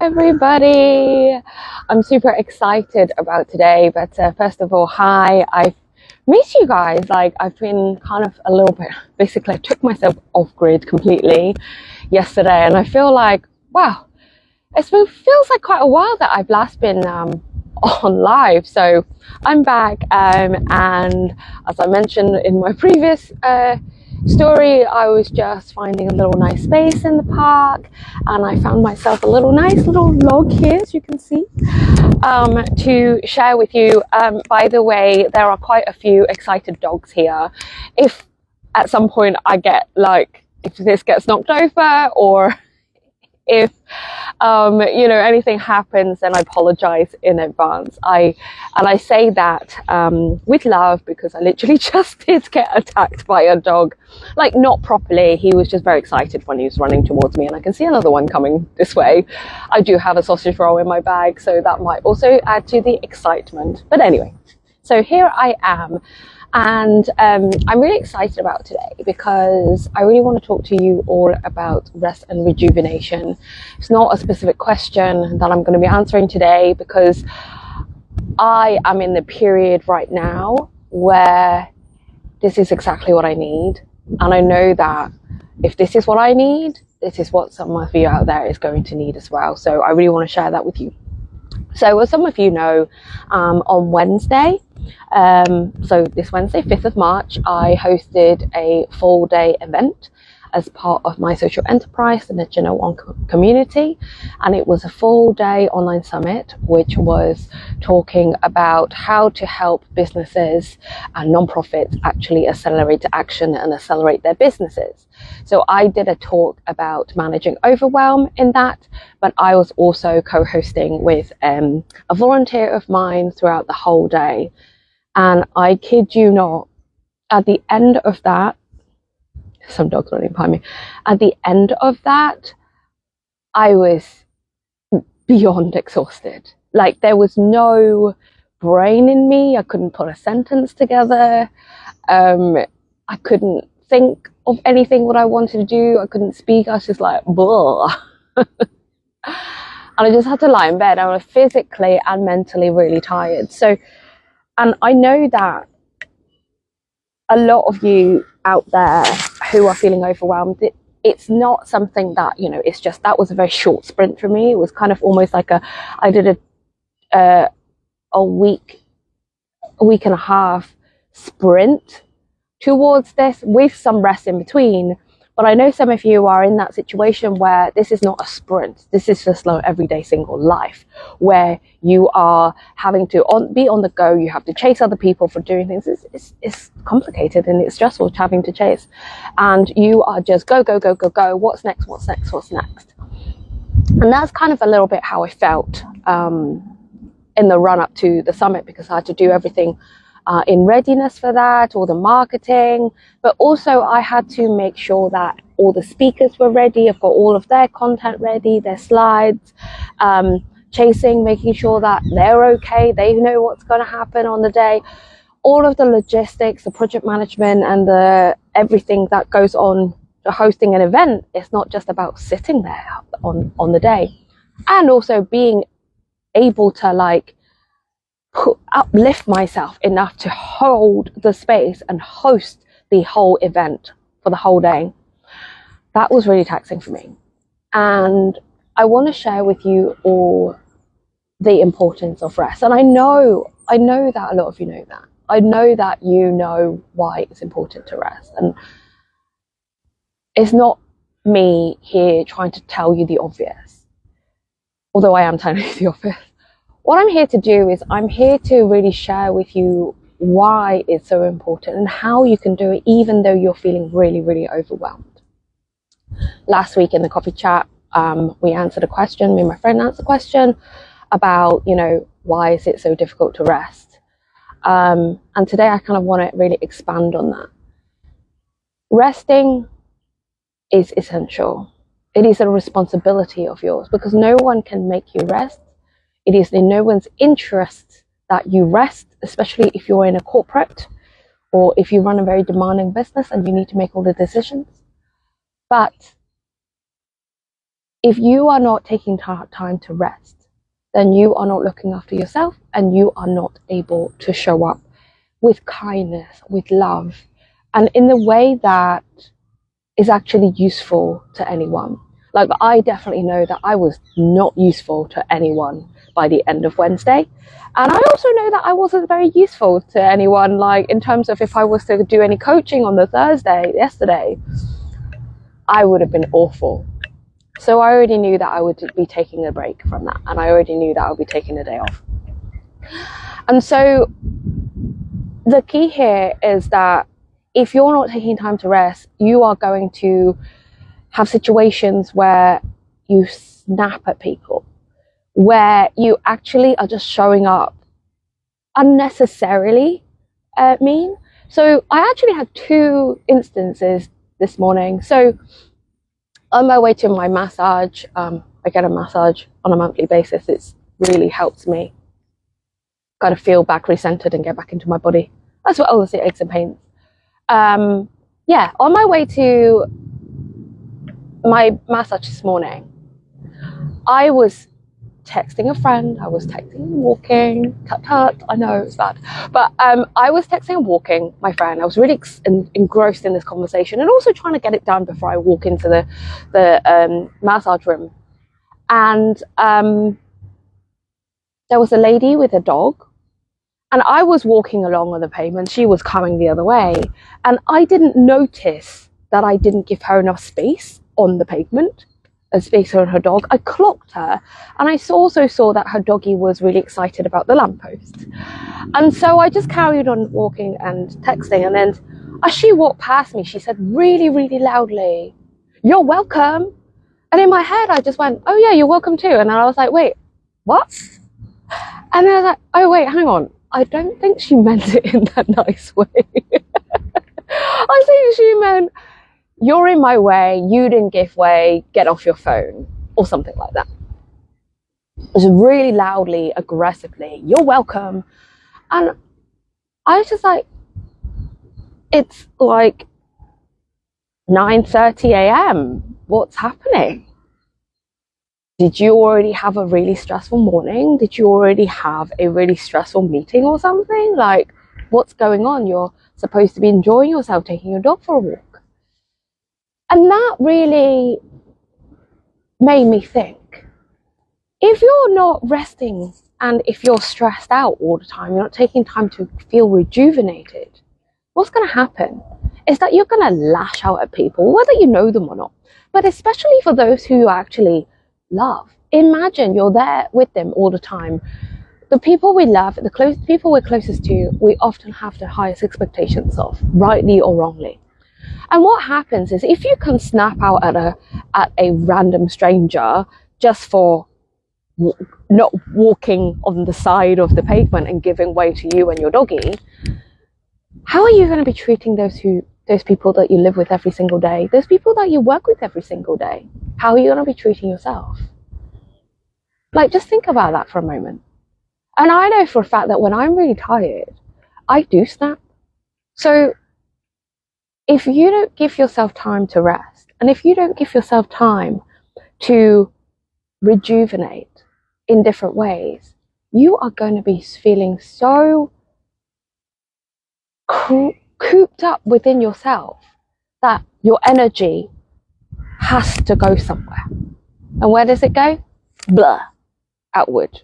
Everybody, I'm super excited about today, but first of all, hi. I've missed you guys. Like, I've been kind of a little bit, basically I took myself off grid completely yesterday, and I feel like, wow, feels like quite a while that I've last been on live. So I'm back, and as I mentioned in my previous story, I was just finding a little nice space in the park, and I found myself a nice little log here, as you can see, to share with you. By the way, there are quite a few excited dogs here. If at some point I get if this gets knocked over, or if anything happens, then I apologize in advance. I say that with love, because I literally just did get attacked by a dog, like not properly. He was just very excited when he was running towards me, and I can see another one coming this way. I do have a sausage roll in my bag, so that might also add to the excitement. But anyway, so here I am. And I'm really excited about today because I really want to talk to you all about rest and rejuvenation. It's not a specific question that I'm going to be answering today, because I am in the period right now where this is exactly what I need. And I know that if this is what I need, this is what some of you out there is going to need as well. So I really want to share that with you. So as some of you know, on Wednesday, so this Wednesday, 5th of March, I hosted a full day event as part of my social enterprise in the Janette community. And it was a full day online summit, which was talking about how to help businesses and nonprofits actually accelerate action and accelerate their businesses. So I did a talk about managing overwhelm in that, but I was also co-hosting with a volunteer of mine throughout the whole day. And I kid you not, at the end of that, some dogs running behind me. At the end of that, I was beyond exhausted. Like, there was no brain in me. I couldn't put a sentence together. I couldn't think of anything what I wanted to do. I couldn't speak. I was just like, blah. And I just had to lie in bed. I was physically and mentally really tired. So, and I know that a lot of you out there who are feeling overwhelmed, it's not something that, it's just, that was a very short sprint for me. It was kind of almost like I did a week and a half sprint towards this with some rest in between. But I know some of you are in that situation where this is not a sprint. This is just like everyday single life, where you are having to be on the go. You have to chase other people for doing things. It's complicated and it's stressful having to chase. And you are just go, go, go, go, go. What's next? What's next? What's next? And that's kind of a little bit how I felt in the run up to the summit, because I had to do everything in readiness for that, all the marketing, but also I had to make sure that all the speakers were ready. I've got all of their content ready, their slides, making sure that they're okay, they know what's going to happen on the day, all of the logistics, the project management, and the everything that goes on to hosting an event. It's not just about sitting there on the day, and also being able to uplift myself enough to hold the space and host the whole event for the whole day. That was really taxing for me. And I want to share with you all the importance of rest. And I know that a lot of you know that. I know that you know why it's important to rest. And it's not me here trying to tell you the obvious, although I am telling you the obvious. What I'm here to do is I'm here to really share with you why it's so important and how you can do it even though you're feeling really, really overwhelmed. Last week in the coffee chat, we answered a question, me and my friend answered a question about, why is it so difficult to rest? And today I kind of want to really expand on that. Resting is essential. It is a responsibility of yours, because no one can make you rest. It is in no one's interest that you rest, especially if you're in a corporate or if you run a very demanding business and you need to make all the decisions. But if you are not taking time to rest, then you are not looking after yourself, and you are not able to show up with kindness, with love, and in the way that is actually useful to anyone. Like, I definitely know that I was not useful to anyone by the end of Wednesday. And I also know that I wasn't very useful to anyone, like in terms of if I was to do any coaching on the Thursday, yesterday, I would have been awful. So I already knew that I would be taking a break from that. And I already knew that I would be taking a day off. And so the key here is that if you're not taking time to rest, you are going to have situations where you snap at people, where you actually are just showing up unnecessarily mean. So I actually had 2 instances this morning. So on my way to my massage, I get a massage on a monthly basis. It really helps me kind of feel back recentered and get back into my body. That's what all the aches and pains. On my way to my massage this morning, I was texting a friend, I was texting walking, I know it's bad, but I was texting and walking my friend. I was really engrossed in this conversation, and also trying to get it done before I walk into the massage room. And there was a lady with a dog, and I was walking along on the pavement, she was coming the other way, and I didn't notice that I didn't give her enough space on the pavement, a space on her dog. I clocked her, and I also saw that her doggy was really excited about the lamppost. And so I just carried on walking and texting, and then as she walked past me, she said really, really loudly, "You're welcome." And in my head, I just went, "Oh yeah, you're welcome too." And then I was like, "Wait, what?" And then I was like, "Oh wait, hang on. I don't think she meant it in that nice way." I think she meant, "You're in my way, you didn't give way, get off your phone," or something like that. It was really loudly, aggressively, "You're welcome." And I was just like, it's like 9:30 a.m. What's happening? Did you already have a really stressful morning? Did you already have a really stressful meeting or something? Like, what's going on? You're supposed to be enjoying yourself, taking your dog for a walk. And that really made me think, if you're not resting and if you're stressed out all the time, you're not taking time to feel rejuvenated, what's going to happen is that you're going to lash out at people, whether you know them or not. But especially for those who you actually love. Imagine you're there with them all the time. The people we love, the people we're closest to, we often have the highest expectations of, rightly or wrongly. And what happens is, if you can snap out at a random stranger just for not walking on the side of the pavement and giving way to you and your doggy, how are you going to be treating those people that you live with every single day, those people that you work with every single day? How are you going to be treating yourself? Like, just think about that for a moment. And I know for a fact that when I'm really tired, I do snap. So if you don't give yourself time to rest, and if you don't give yourself time to rejuvenate in different ways, you are going to be feeling so cooped up within yourself that your energy has to go somewhere. And where does it go? Blah, outward.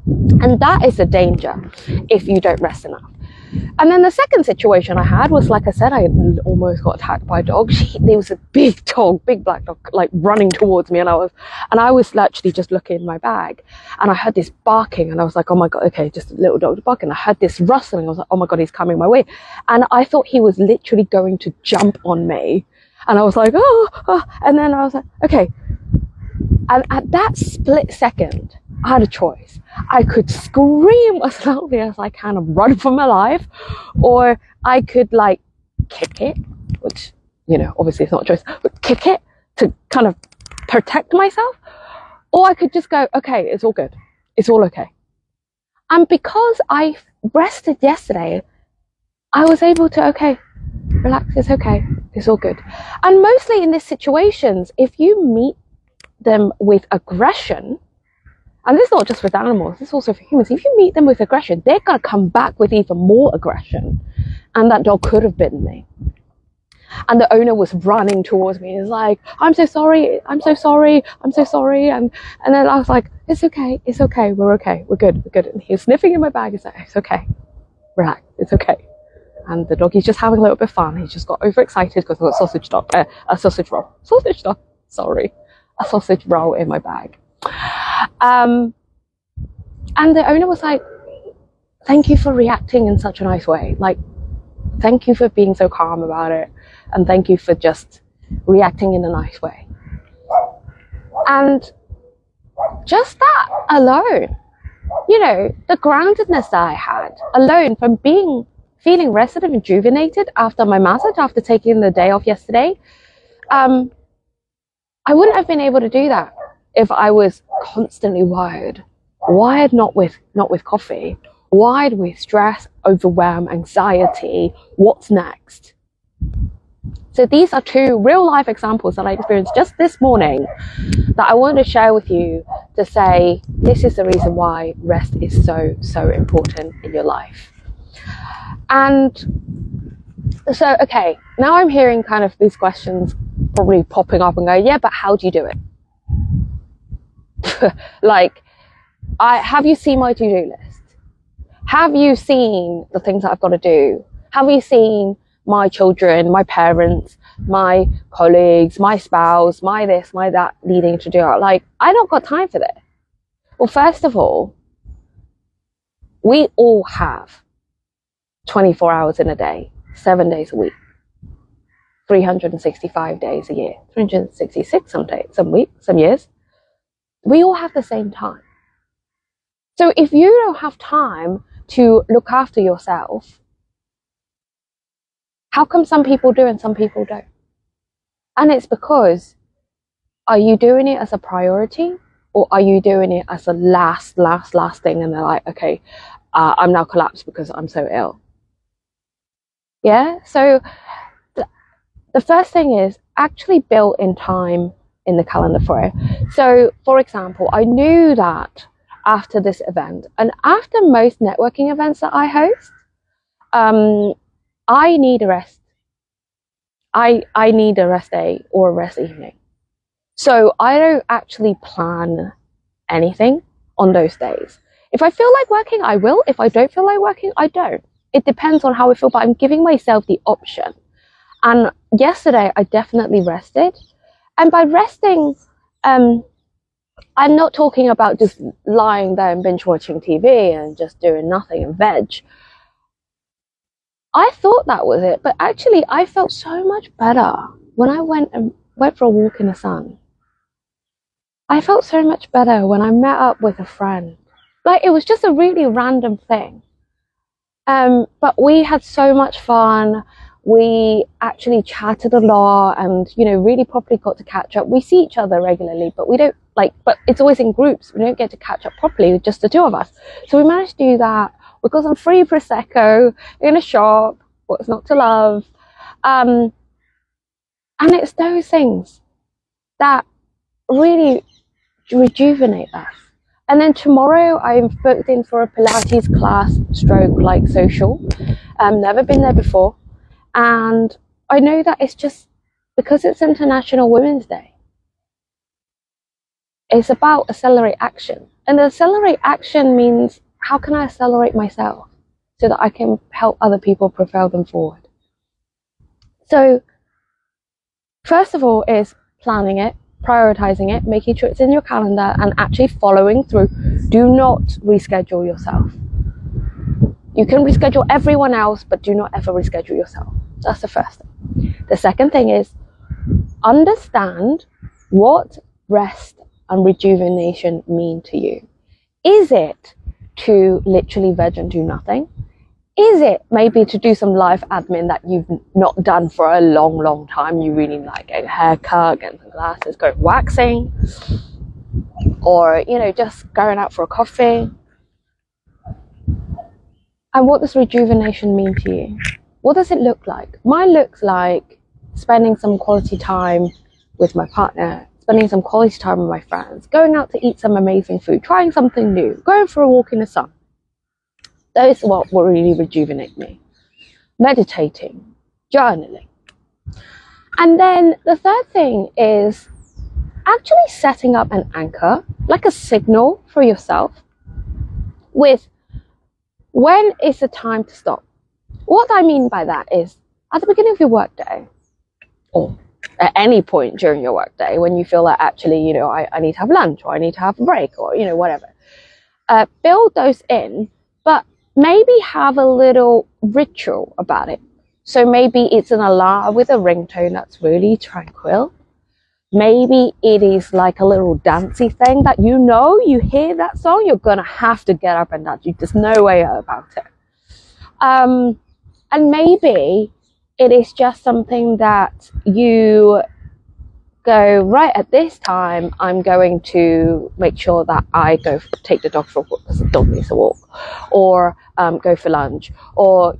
And that is a danger if you don't rest enough. And then the second situation I had was, like I said, I almost got attacked by a dog. There was a big dog, big black dog, like running towards me, and I was actually just looking in my bag, and I heard this barking, and I was like, oh my god, okay, just a little dog barking. I heard this rustling. I was like, oh my god, he's coming my way, and I thought he was literally going to jump on me, and I was like, oh, and then I was like, okay. And at that split second, I had a choice. I could scream as loudly as I can and run for my life, or I could like kick it, which, you know, obviously it's not a choice, but kick it to kind of protect myself, or I could just go, okay, it's all good. It's all okay. And because I rested yesterday, I was able to, okay, relax, it's okay, it's all good. And mostly in these situations, if you meet them with aggression, and this is not just with animals, this is also for humans, if you meet them with aggression, they're going to come back with even more aggression. And that dog could have bitten me. And the owner was running towards me. He's like, I'm so sorry, I'm so sorry, I'm so sorry. And then I was like, it's okay, we're okay, we're good. And he was sniffing in my bag. He's like, it's okay, relax, it's okay. And the doggy's just having a little bit of fun. He just got overexcited because I got a sausage roll in my bag. And the owner was like, thank you for reacting in such a nice way. Like, thank you for being so calm about it. And thank you for just reacting in a nice way. And just that alone, you know, the groundedness that I had alone from feeling rested and rejuvenated after my massage, after taking the day off yesterday, I wouldn't have been able to do that if I was constantly wired not with coffee, wired with stress, overwhelm, anxiety, what's next. So these are two real life examples that I experienced just this morning that I wanted to share with you to say, this is the reason why rest is so, so important in your life. And so, okay, now I'm hearing kind of these questions probably popping up and going, yeah, but how do you do it? Like, have you seen my to-do list? Have you seen the things that I've got to do? Have you seen my children, my parents, my colleagues, my spouse, my this, my that needing to do it? Like, I don't got time for this. Well, first of all, we all have 24 hours in a day, 7 days a week, 365 days a year, 366 some days, some weeks, some years. We all have the same time. So if you don't have time to look after yourself, how come some people do and some people don't? And it's because, are you doing it as a priority, or are you doing it as a last thing? And they're like, okay, I'm now collapsed because I'm so ill. Yeah. So the first thing is actually build in time in the calendar for it. So, for example, I knew that after this event and after most networking events that I host, I need a rest. I need a rest day or a rest evening. So I don't actually plan anything on those days. If I feel like working, I will. If I don't feel like working, I don't. It depends on how I feel, but I'm giving myself the option. And yesterday, I definitely rested. And by resting, I'm not talking about just lying there and binge watching TV and just doing nothing and veg. I thought that was it, but actually I felt so much better when I went for a walk in the sun. I felt so much better when I met up with a friend. Like, it was just a really random thing. But we had so much fun. We actually chatted a lot and, you know, really properly got to catch up. We see each other regularly, but we don't but it's always in groups. We don't get to catch up properly with just the two of us. So we managed to do that. We got some free Prosecco in a shop. What's not to love? And it's those things that really rejuvenate us. And then tomorrow I'm booked in for a Pilates class / social. Never been there before. And I know that it's just because it's International Women's Day. It's about accelerate action. And accelerate action means, how can I accelerate myself so that I can help other people propel them forward? So first of all is planning it, prioritizing it, making sure it's in your calendar and actually following through. Do not reschedule yourself. You can reschedule everyone else, but do not ever reschedule yourself. That's the first thing. The second thing is understand what rest and rejuvenation mean to you. Is it to literally veg and do nothing? Is it maybe to do some life admin that you've not done for a long time? You really like getting a haircut, getting some glasses, going waxing, or, you know, just going out for a coffee. And what does rejuvenation mean to you? What does it look like? Mine looks like spending some quality time with my partner, spending some quality time with my friends, going out to eat some amazing food, trying something new, going for a walk in the sun. Those are what will really rejuvenate me. Meditating, journaling. And then the third thing is actually setting up an anchor, like a signal for yourself with when is the time to stop. What I mean by that is at the beginning of your workday, or at any point during your workday, when you feel like actually, I need to have lunch, or I need to have a break, or, whatever. Build those in, but maybe have a little ritual about it. So maybe it's an alarm with a ringtone that's really tranquil. Maybe it is like a little dancey thing that you hear that song, you're going to have to get up and dance. There's no way about it. And maybe it is just something that you go, right, at this time, I'm going to make sure that I go take the dog for a walk because the dog needs a walk, or go for lunch, or,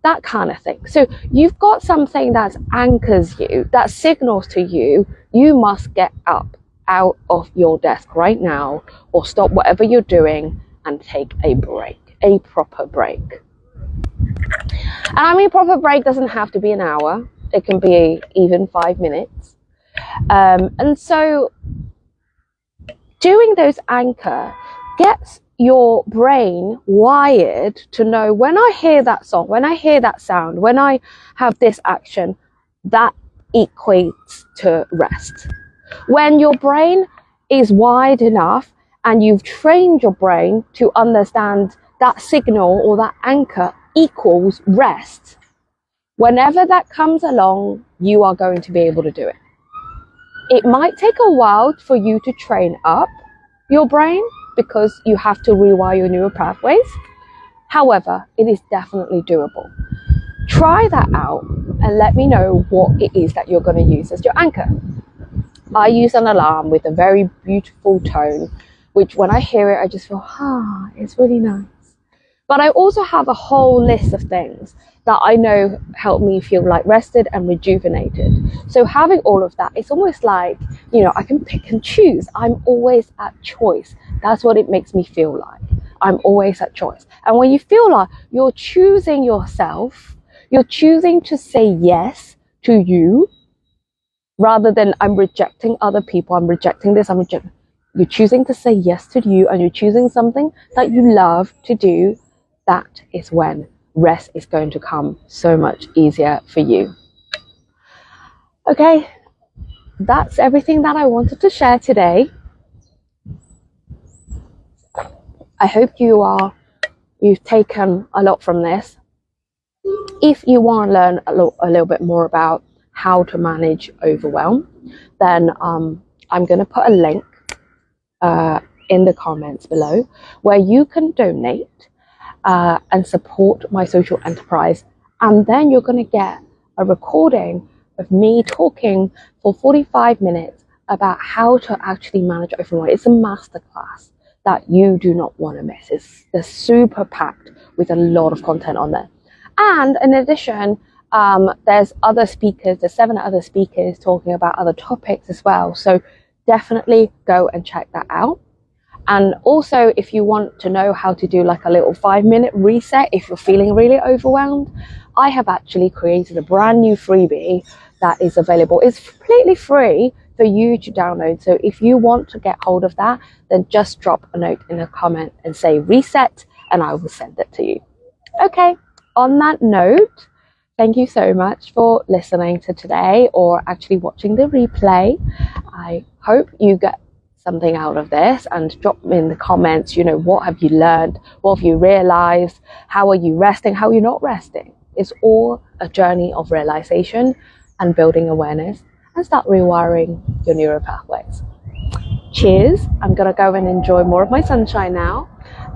that kind of thing. So you've got something that anchors you, that signals to you, you must get up out of your desk right now, or stop whatever you're doing and take a break, a proper break. And I mean, proper break doesn't have to be an hour. It can be even 5 minutes. And so doing those anchor gets your brain wired to know, when I hear that song, when I hear that sound, when I have this action, that equates to rest. When your brain is wide enough and you've trained your brain to understand that signal or that anchor equals rest, whenever that comes along, you are going to be able to do it. It might take a while for you to train up your brain because you have to rewire your neural pathways. However, it is definitely doable. Try that out and let me know what it is that you're going to use as your anchor. I use an alarm with a very beautiful tone, which when I hear it, I just feel, it's really nice. But I also have a whole list of things that I know help me feel like rested and rejuvenated. So having all of that, it's almost like, I can pick and choose. I'm always at choice. That's what it makes me feel like. I'm always at choice. And when you feel like you're choosing yourself, you're choosing to say yes to you, rather than I'm rejecting other people, I'm rejecting this, you're choosing to say yes to you, and you're choosing something that you love to do. That is when rest is going to come so much easier for you. Okay, that's everything that I wanted to share today. I hope you've taken a lot from this. If you want to learn a little bit more about how to manage overwhelm, then I'm going to put a link in the comments below where you can donate and support my social enterprise, and then you're going to get a recording of me talking for 45 minutes about how to actually manage overwhelm. It's a masterclass that you do not want to miss. It's super packed with a lot of content on there. And in addition, there's 7 other speakers talking about other topics as well. So definitely go and check that out. And also, if you want to know how to do like a little 5-minute reset if you're feeling really overwhelmed, I have actually created a brand new freebie that is available. It's completely free for you to download. So if you want to get hold of that, then just drop a note in a comment and say reset, and I will send it to you. Okay, on that note, thank you so much for listening to today, or actually watching the replay. I hope you get something out of this, and drop me in the comments, what have you learned? What have you realized? How are you resting? How are you not resting? It's all a journey of realization and building awareness, and start rewiring your neural pathways. Cheers. I'm going to go and enjoy more of my sunshine now,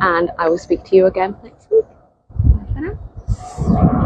and I will speak to you again next week. Bye for now.